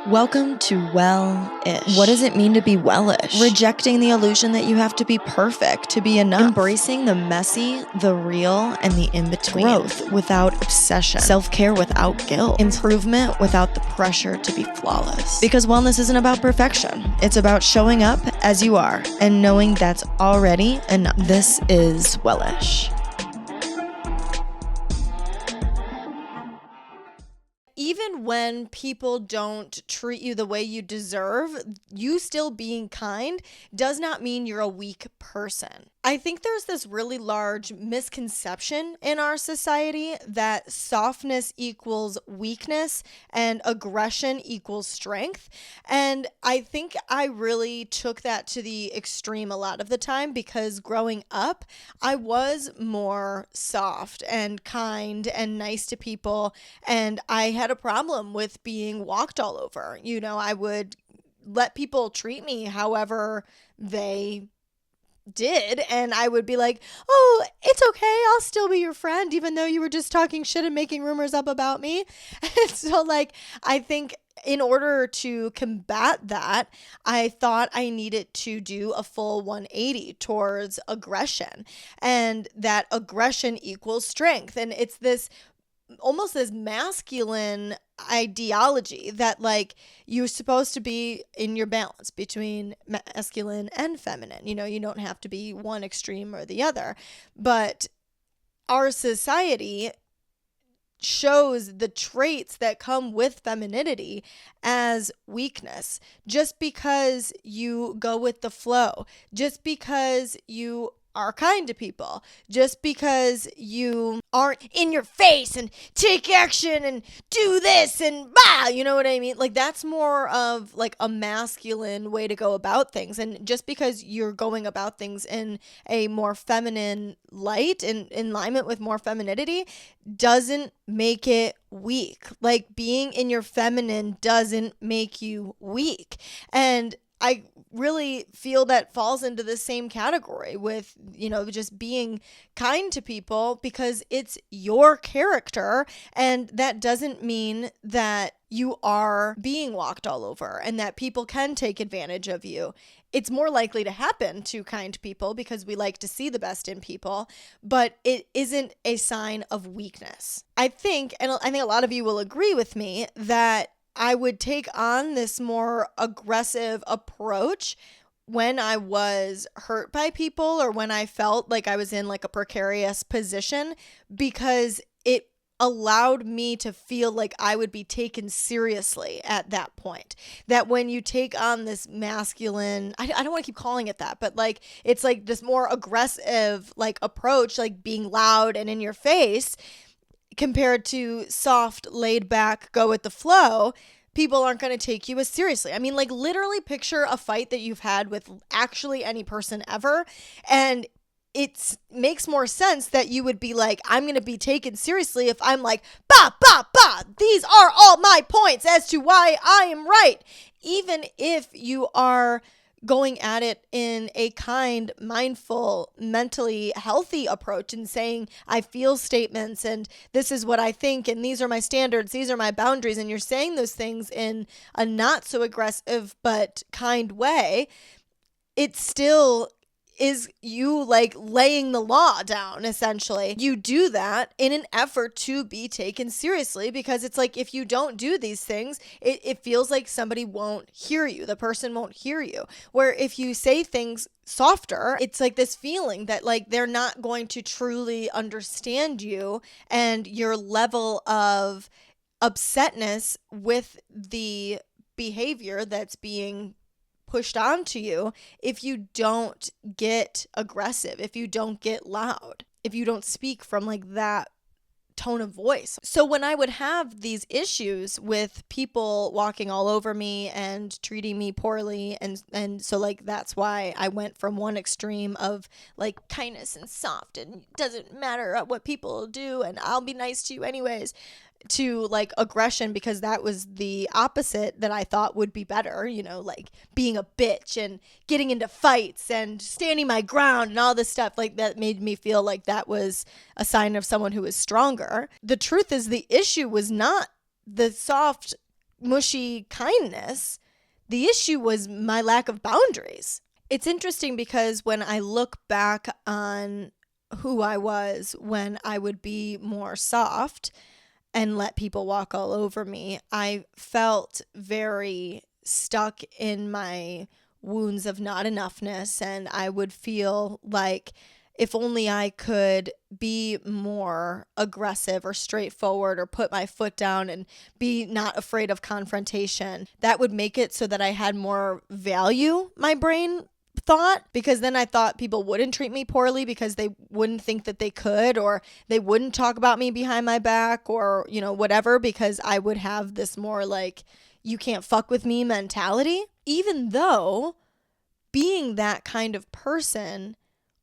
Welcome to Wellish. What does it mean to be Wellish? Rejecting the illusion that you have to be perfect to be enough. Embracing the messy, the real, and the in-between. Growth without obsession. Self-care without guilt. Improvement without the pressure to be flawless. Because wellness isn't about perfection. It's about showing up as you are and knowing that's already enough. This is Wellish. Even when people don't treat you the way you deserve, you still being kind does not mean you're a weak person. I think there's this really large misconception in our society that softness equals weakness and aggression equals strength. And I think I really took that to the extreme a lot of the time because growing up, I was more soft and kind and nice to people, and I had a problem with being walked all over. You know, I would let people treat me however they did, and I would be like, oh, it's okay, I'll still be your friend even though you were just talking shit and making rumors up about me. And so like I think in order to combat that, I thought I needed to do a full 180 towards aggression, and that aggression equals strength. And it's this almost this masculine ideology that like you're supposed to be in your balance between masculine and feminine. You know, you don't have to be one extreme or the other. But our society shows the traits that come with femininity as weakness. Just because you go with the flow, just because you are kind to people, just because you aren't in your face and take action and do this and bah, you know what I mean? Like that's more of like a masculine way to go about things. And just because you're going about things in a more feminine light and in alignment with more femininity doesn't make it weak. Like being in your feminine doesn't make you weak. And I really feel that falls into the same category with, you know, just being kind to people because it's your character, and that doesn't mean that you are being walked all over and that people can take advantage of you. It's more likely to happen to kind people because we like to see the best in people, but it isn't a sign of weakness. I think, and I think a lot of you will agree with me, that I would take on this more aggressive approach when I was hurt by people or when I felt like I was in like a precarious position, because it allowed me to feel like I would be taken seriously at that point. That when you take on this masculine, I don't want to keep calling it that, but like it's like this more aggressive like approach, like being loud and in your face, compared to soft, laid back, go with the flow, people aren't going to take you as seriously. I mean, like literally picture a fight that you've had with actually any person ever, and it makes more sense that you would be like, I'm going to be taken seriously if I'm like, bah, bah, bah, these are all my points as to why I am right. Even if you are going at it in a kind, mindful, mentally healthy approach and saying, I feel statements and this is what I think and these are my standards, these are my boundaries, and you're saying those things in a not so aggressive but kind way, it still is you like laying the law down, essentially. You do that in an effort to be taken seriously because it's like if you don't do these things, it feels like somebody won't hear you. The person won't hear you. Where if you say things softer, it's like this feeling that like they're not going to truly understand you and your level of upsetness with the behavior that's being pushed onto you if you don't get aggressive, if you don't get loud, if you don't speak from like that tone of voice. So when I would have these issues with people walking all over me and treating me poorly, and so like that's why I went from one extreme of like kindness and soft and it doesn't matter what people do and I'll be nice to you anyways, to like aggression, because that was the opposite that I thought would be better, you know, like being a bitch and getting into fights and standing my ground and all this stuff. Like that made me feel like that was a sign of someone who was stronger. The truth is the issue was not the soft mushy kindness. The issue was my lack of boundaries. It's interesting because when I look back on who I was when I would be more soft and let people walk all over me, I felt very stuck in my wounds of not enoughness, and I would feel like if only I could be more aggressive or straightforward or put my foot down and be not afraid of confrontation, that would make it so that I had more value, my brain thought, because then I thought people wouldn't treat me poorly because they wouldn't think that they could, or they wouldn't talk about me behind my back, or, whatever, because I would have this more like, you can't fuck with me mentality. Even though being that kind of person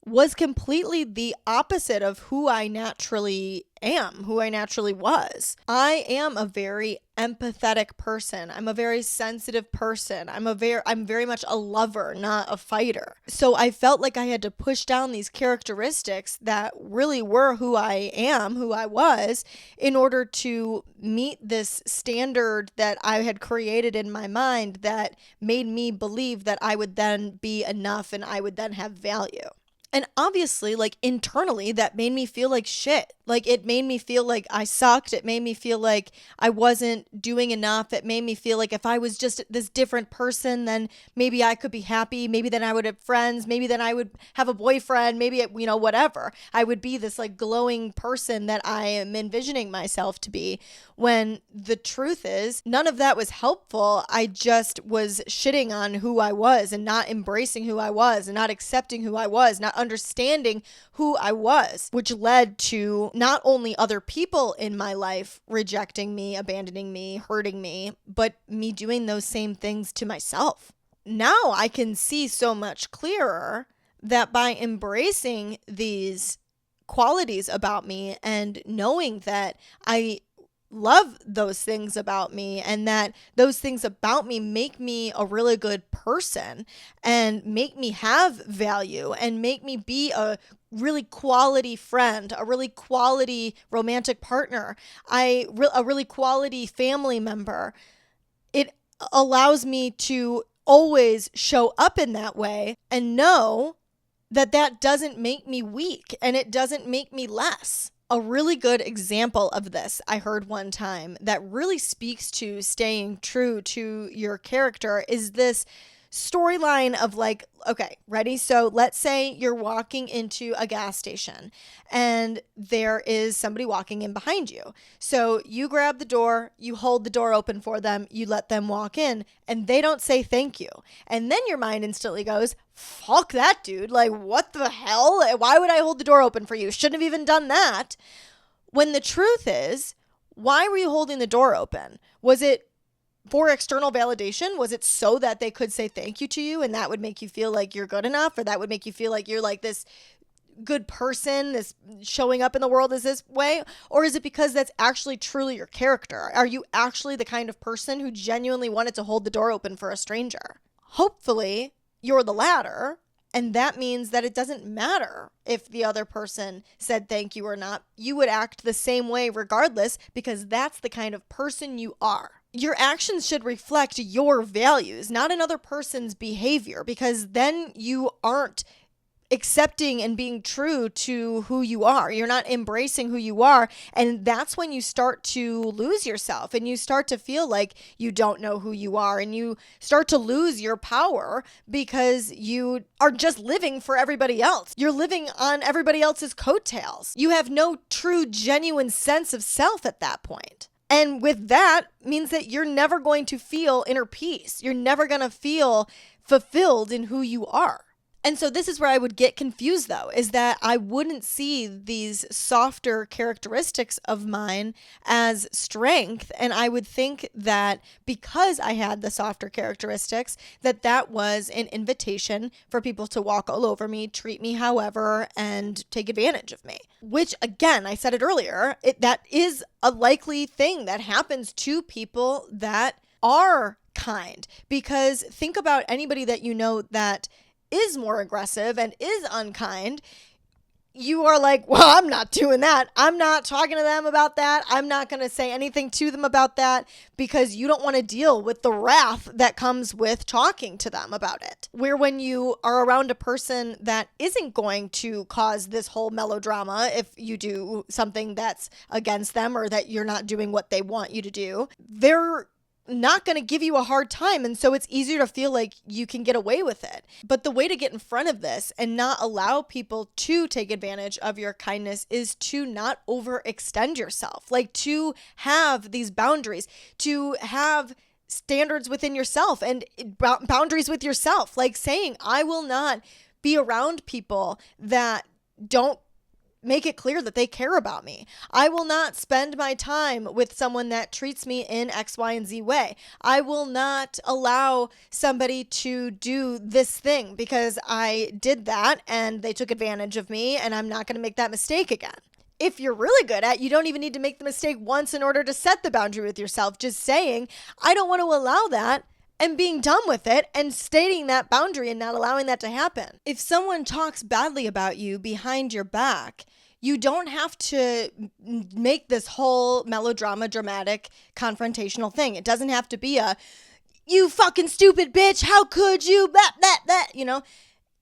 was completely the opposite of who I naturally am, who I naturally was. I am a very empathetic person. I'm a very sensitive person. I'm very much a lover, not a fighter. So I felt like I had to push down these characteristics that really were who I am, who I was, in order to meet this standard that I had created in my mind that made me believe that I would then be enough and I would then have value. And obviously, like, internally, that made me feel like shit. Like, it made me feel like I sucked. It made me feel like I wasn't doing enough. It made me feel like if I was just this different person, then maybe I could be happy. Maybe then I would have friends. Maybe then I would have a boyfriend. Maybe, whatever. I would be this, like, glowing person that I am envisioning myself to be, when the truth is none of that was helpful. I just was shitting on who I was and not embracing who I was and not accepting who I was, not understanding who I was, which led to not only other people in my life rejecting me, abandoning me, hurting me, but me doing those same things to myself. Now I can see so much clearer that by embracing these qualities about me and knowing that I love those things about me and that those things about me make me a really good person and make me have value and make me be a really quality friend, a really quality romantic partner, a really quality family member. It allows me to always show up in that way and know that that doesn't make me weak and it doesn't make me less. A really good example of this I heard one time that really speaks to staying true to your character is this storyline of like, okay, ready? So let's say you're walking into a gas station and there is somebody walking in behind you. So you grab the door, you hold the door open for them, you let them walk in, and they don't say thank you. And then your mind instantly goes, fuck that dude. Like, what the hell? Why would I hold the door open for you? Shouldn't have even done that. When the truth is, why were you holding the door open? Was it for external validation? Was it so that they could say thank you to you and that would make you feel like you're good enough, or that would make you feel like you're like this good person, this showing up in the world is this way? Or is it because that's actually truly your character? Are you actually the kind of person who genuinely wanted to hold the door open for a stranger? Hopefully you're the latter. And that means that it doesn't matter if the other person said thank you or not. You would act the same way regardless, because that's the kind of person you are. Your actions should reflect your values, not another person's behavior, because then you aren't accepting and being true to who you are. You're not embracing who you are. And that's when you start to lose yourself and you start to feel like you don't know who you are, and you start to lose your power because you are just living for everybody else. You're living on everybody else's coattails. You have no true, genuine sense of self at that point. And with that means that you're never going to feel inner peace. You're never going to feel fulfilled in who you are. And so this is where I would get confused, though, is that I wouldn't see these softer characteristics of mine as strength. And I would think that because I had the softer characteristics, that that was an invitation for people to walk all over me, treat me however, and take advantage of me. Which, again, I said it earlier, that is a likely thing that happens to people that are kind. Because think about anybody that you know that is more aggressive and is unkind. you are like, well, I'm not doing that. I'm not talking to them about that. I'm not going to say anything to them about that because you don't want to deal with the wrath that comes with talking to them about it. Where when you are around a person that isn't going to cause this whole melodrama if you do something that's against them or that you're not doing what they want you to do, they're not going to give you a hard time. And so it's easier to feel like you can get away with it. But the way to get in front of this and not allow people to take advantage of your kindness is to not overextend yourself, like to have these boundaries, to have standards within yourself and boundaries with yourself, like saying, I will not be around people that don't make it clear that they care about me. I will not spend my time with someone that treats me in X, Y, and Z way. I will not allow somebody to do this thing because I did that and they took advantage of me, and I'm not going to make that mistake again. If you're really good at, you don't even need to make the mistake once in order to set the boundary with yourself. Just saying, I don't want to allow that, and being done with it and stating that boundary and not allowing that to happen. If someone talks badly about you behind your back, you don't have to make this whole melodrama, dramatic, confrontational thing. It doesn't have to be a, you fucking stupid bitch, how could you, that, you know.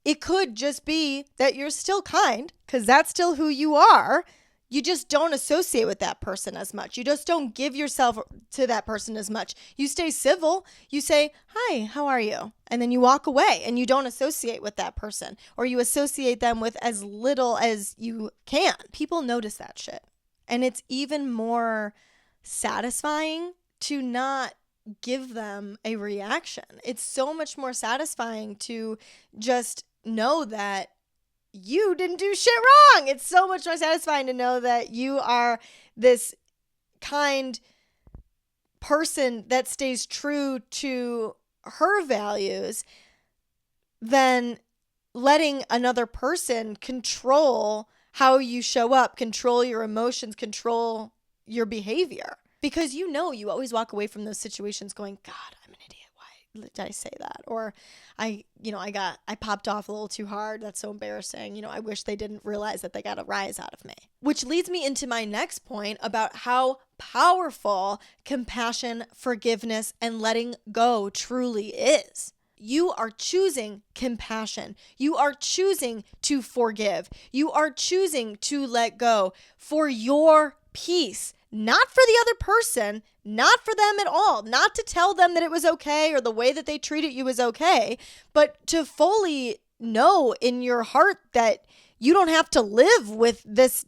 It could just be that you're still kind, because that's still who you are. You just don't associate with that person as much. You just don't give yourself to that person as much. You stay civil. You say, hi, how are you? And then you walk away and you don't associate with that person, or you associate them with as little as you can. People notice that shit. And it's even more satisfying to not give them a reaction. It's so much more satisfying to just know that you didn't do shit wrong. It's so much more satisfying to know that you are this kind person that stays true to her values than letting another person control how you show up, control your emotions, control your behavior. Because you always walk away from those situations going, God, I'm an idiot. Why did I say that? Or I popped off a little too hard. That's so embarrassing. I wish they didn't realize that they got a rise out of me. Which leads me into my next point about how powerful compassion, forgiveness, and letting go truly is. You are choosing compassion. You are choosing to forgive. You are choosing to let go for your peace. Not for the other person, not for them at all, not to tell them that it was okay or the way that they treated you was okay, but to fully know in your heart that you don't have to live with this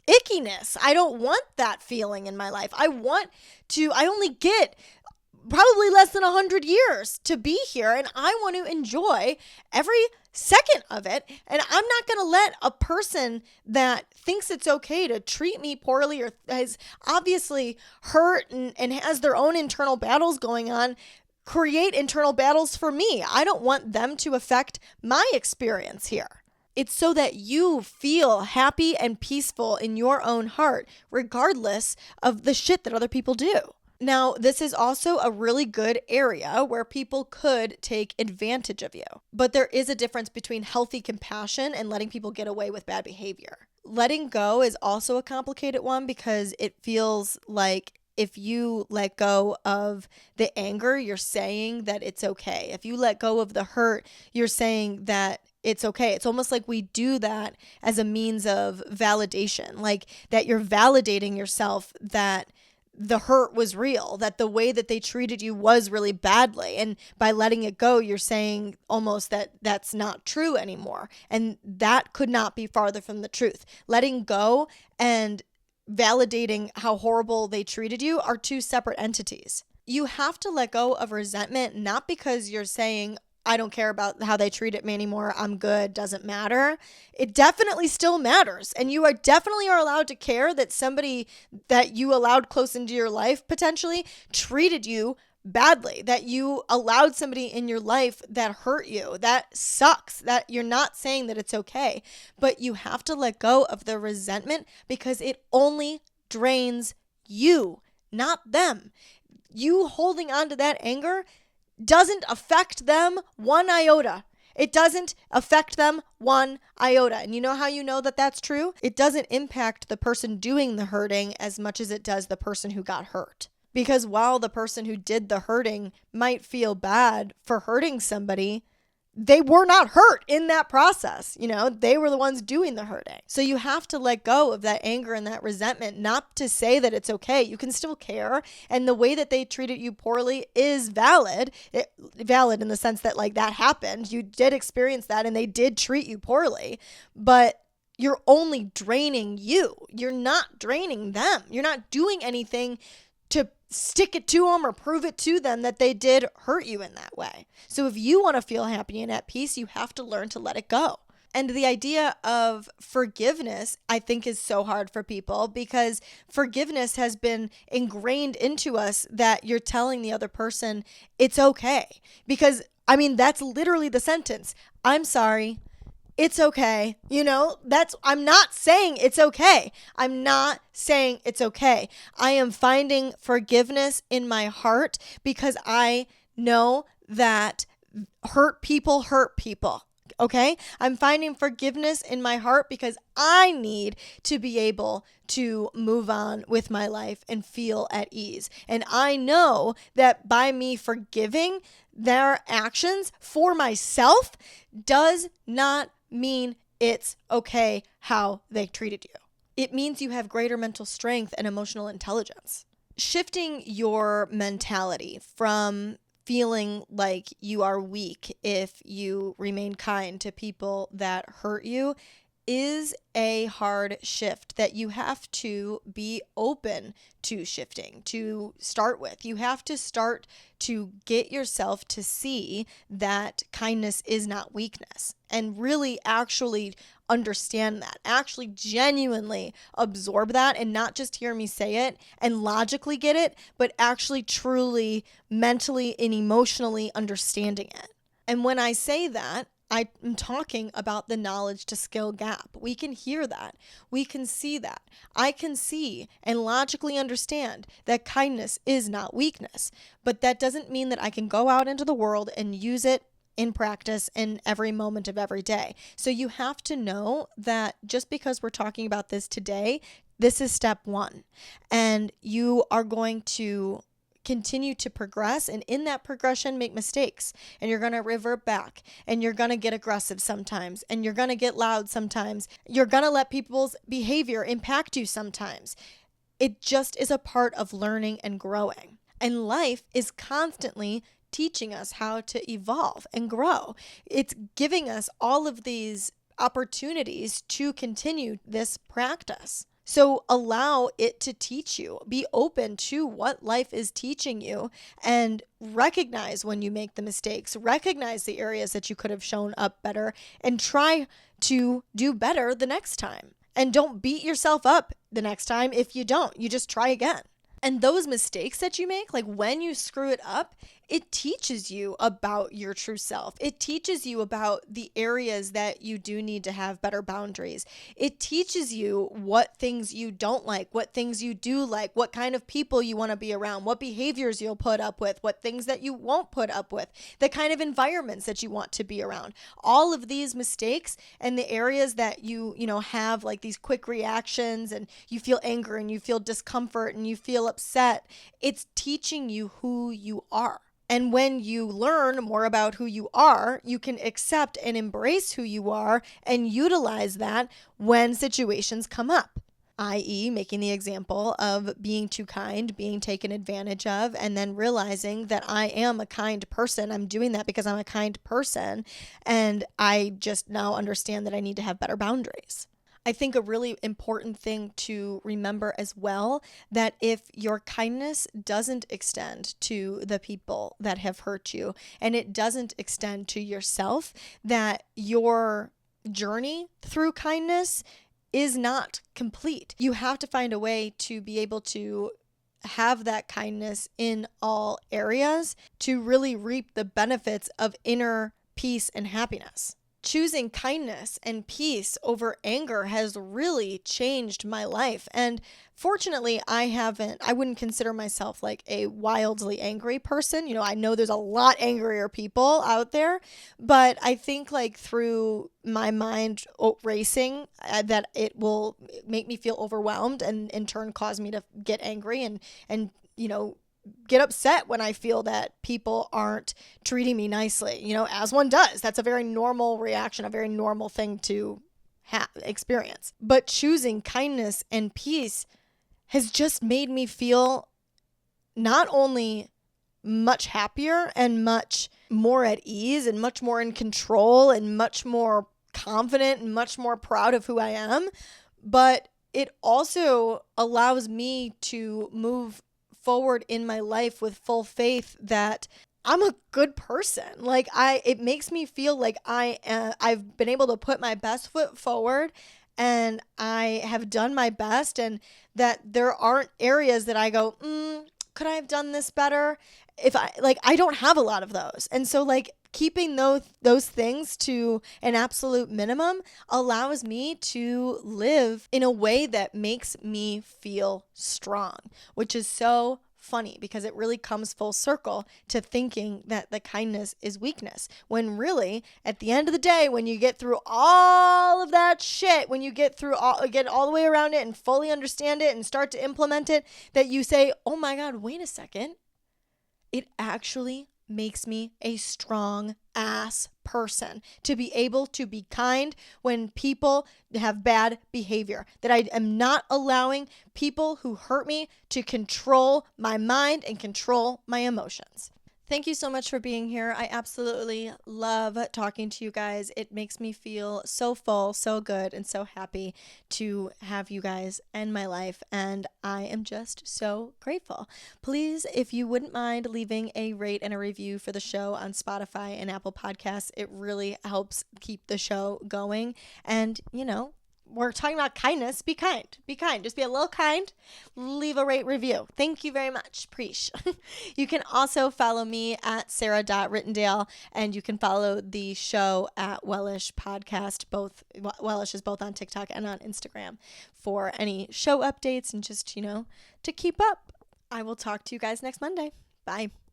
ickiness. I don't want that feeling in my life. I only get probably less than 100 years to be here, and I want to enjoy every second of it. And I'm not going to let a person that thinks it's okay to treat me poorly or is obviously hurt and has their own internal battles going on create internal battles for me. I don't want them to affect my experience here. It's so that you feel happy and peaceful in your own heart, regardless of the shit that other people do. Now, this is also a really good area where people could take advantage of you. But there is a difference between healthy compassion and letting people get away with bad behavior. Letting go is also a complicated one because it feels like if you let go of the anger, you're saying that it's okay. If you let go of the hurt, you're saying that it's okay. It's almost like we do that as a means of validation, like that you're validating yourself that the hurt was real, that the way that they treated you was really badly. And by letting it go, you're saying almost that that's not true anymore. And that could not be farther from the truth. Letting go and validating how horrible they treated you are two separate entities. You have to let go of resentment, not because you're saying, I don't care about how they treated me anymore. I'm good. Doesn't matter. It definitely still matters. And you are definitely allowed to care that somebody that you allowed close into your life potentially treated you badly, that you allowed somebody in your life that hurt you. That sucks. That you're not saying that it's okay, but you have to let go of the resentment because it only drains you, not them. You holding on to that anger doesn't affect them one iota. It doesn't affect them one iota. And you know how you know that that's true? It doesn't impact the person doing the hurting as much as it does the person who got hurt. Because while the person who did the hurting might feel bad for hurting somebody, they were not hurt in that process. They were the ones doing the hurting. So you have to let go of that anger and that resentment, not to say that it's okay. You can still care. And the way that they treated you poorly is valid. Valid in the sense that that happened. You did experience that and they did treat you poorly, but you're only draining you. You're not draining them. You're not doing anything to stick it to them or prove it to them that they did hurt you in that way. So if you want to feel happy and at peace, you have to learn to let it go. And the idea of forgiveness, I think, is so hard for people because forgiveness has been ingrained into us that you're telling the other person it's okay. Because, that's literally the sentence. I'm sorry. It's okay. I'm not saying it's okay. I'm not saying it's okay. I am finding forgiveness in my heart because I know that hurt people. Okay? I'm finding forgiveness in my heart because I need to be able to move on with my life and feel at ease. And I know that by me forgiving their actions for myself does not mean it's okay how they treated you. It means you have greater mental strength and emotional intelligence. Shifting your mentality from feeling like you are weak if you remain kind to people that hurt you is a hard shift that you have to be open to shifting to start with. You have to start to get yourself to see that kindness is not weakness and really actually understand that, actually genuinely absorb that and not just hear me say it and logically get it, but actually truly mentally and emotionally understanding it. And when I say that, I'm talking about the knowledge to skill gap. We can hear that. We can see that. I can see and logically understand that kindness is not weakness, but that doesn't mean that I can go out into the world and use it in practice in every moment of every day. So you have to know that just because we're talking about this today, this is step one, and you are going to continue to progress, and in that progression make mistakes, and you're going to revert back, and you're going to get aggressive sometimes, and you're going to get loud sometimes. You're going to let people's behavior impact you sometimes. It just is a part of learning and growing, and life is constantly teaching us how to evolve and grow. It's giving us all of these opportunities to continue this practice. So allow it to teach you. Be open to what life is teaching you and recognize when you make the mistakes. Recognize the areas that you could have shown up better and try to do better the next time. And don't beat yourself up the next time if you don't. You just try again. And those mistakes that you make, like when you screw it up, it teaches you about your true self. It teaches you about the areas that you do need to have better boundaries. It teaches you what things you don't like, what things you do like, what kind of people you want to be around, what behaviors you'll put up with, what things that you won't put up with, the kind of environments that you want to be around. All of these mistakes and the areas that you have like these quick reactions and you feel anger and you feel discomfort and you feel upset, it's teaching you who you are. And when you learn more about who you are, you can accept and embrace who you are and utilize that when situations come up, i.e., making the example of being too kind, being taken advantage of, and then realizing that I am a kind person. I'm doing that because I'm a kind person, and I just now understand that I need to have better boundaries. I think a really important thing to remember as well, that if your kindness doesn't extend to the people that have hurt you and it doesn't extend to yourself, that your journey through kindness is not complete. You have to find a way to be able to have that kindness in all areas to really reap the benefits of inner peace and happiness. choosing kindness and peace over anger has really changed my life. And fortunately, I wouldn't consider myself like a wildly angry person. You know, I know there's a lot angrier people out there, but I think like through my mind racing, that it will make me feel overwhelmed and in turn cause me to get angry and, you know, get upset when I feel that people aren't treating me nicely, you know, as one does. That's a very normal reaction, a very normal thing to experience. But choosing kindness and peace has just made me feel not only much happier and much more at ease and much more in control and much more confident and much more proud of who I am, but it also allows me to move forward in my life with full faith that I'm a good person. Like it makes me feel like I've been able to put my best foot forward and I have done my best, and that there aren't areas that I go, could I have done this better? I don't have a lot of those. And so like keeping those things to an absolute minimum allows me to live in a way that makes me feel strong, which is so funny because it really comes full circle to thinking that the kindness is weakness, when really at the end of the day, when you get through all of that shit, when you get all the way around it and fully understand it and start to implement it, that you say, oh my God, wait a second, it actually makes me a strong ass person to be able to be kind when people have bad behavior, that I am not allowing people who hurt me to control my mind and control my emotions. Thank you so much for being here. I absolutely love talking to you guys. It makes me feel so full, so good, and so happy to have you guys in my life. And I am just so grateful. Please, if you wouldn't mind leaving a rate and a review for the show on Spotify and Apple Podcasts, it really helps keep the show going. And, you know, we're talking about kindness. Be kind. Be kind. Just be a little kind. Leave a rate review. Thank you very much. Preach. You can also follow me at sarah.rittendale, and you can follow the show at Wellish Podcast. Both Wellish is both on TikTok and on Instagram for any show updates and just, you know, to keep up. I will talk to you guys next Monday. Bye.